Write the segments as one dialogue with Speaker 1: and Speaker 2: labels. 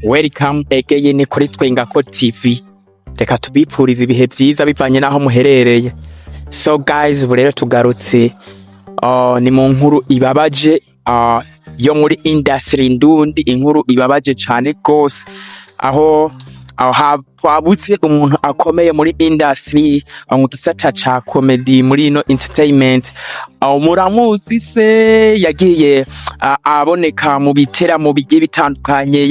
Speaker 1: welcome again kuri TWENGAKO TV. Reka tubipfurize ibihe byiza bivanye naho muherereye. So guys, burero tugarutse ni mu nkuru ibabaje yo muri industry ndundi, inkuru ibabaje cyane gose aho twabutse umuntu akomeye muri industry mu gisata ca comedy muri no entertainment. Muramuzi se yagiye aboneka mu biteramo bigiye bitandukanye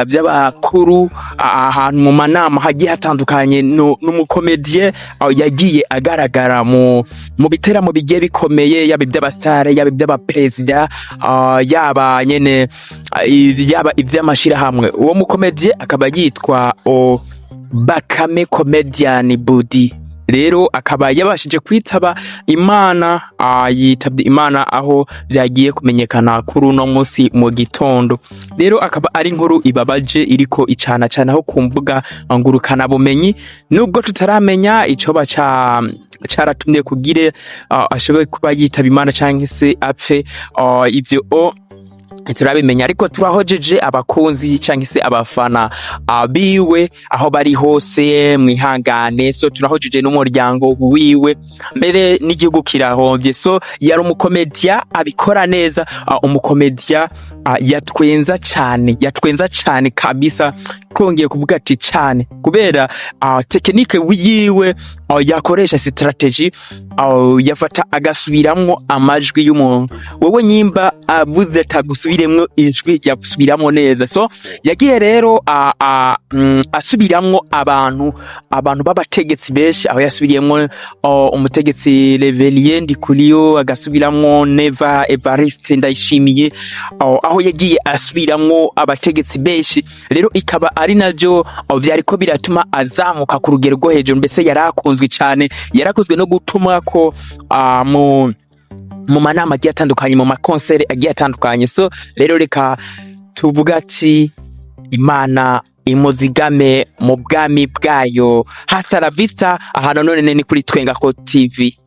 Speaker 1: by'abakuru ahantu mu manama hagiye hatandukanye. N'umukomedie yagiye agaragara mu biteramo bigiye bikomeye, yaba iby'abastare, yaba iby'abaperezida, yaba nyene yaba iby'amashira hamwe. Uwo mukomedie akaba yitwa Bakame comedian body. Rero akaba yabashije kwitaba Imana, yitabye Imana aho byagiye kumenyekana kuri uno munsi mu gitondo. Rero akaba ari inkuru ibabaje iriko icana cyane aho kumbuga ngurukana bumenyi, nubwo tutaramenya icoba cyaratumye kugire ashoboye kuba yitaba Imana canke se apfe. Ivyo turabimenya, ariko turahojeje abakunzi canke se abafana biwe aho bari hose mwihangane. So turahojeje n'umuryango wiwe, mbere n'igihugu kirahombye. So yari umukomedia abikora neza, umukomedia yatwenza cyane kabisa, kongeye kuvuga ati cyane kubera technique yiwe yakoresha strategy, yafata agasubiramwo amajwi y'umuntu. Wowe nyimba avuze tagusubiremwo ijwi yagusubiramo neza. So yagiye rero asubiramwo abantu b'abategetsi benshi, aho yasubiriyemwo umutegetsi Levelier Ndikuriyo, agasubiramwo Neva Evariste Ndayishimiye, aho yagiye asubiramwo abategetsi benshi. Rero ikaba ari navyo vyariko biratuma azamuka ku rugero rwo hejuru, mbese yarakunzwe cyane, yarakozwe no gutuma ko mu manama agiye atandukanye, mu makonsere agiye atandukanye. So rero reka tuvuga ati Imana imuzigame mu bwami bwayo. Hasta la vista. Aha none ni kuri TWENGAKO TV.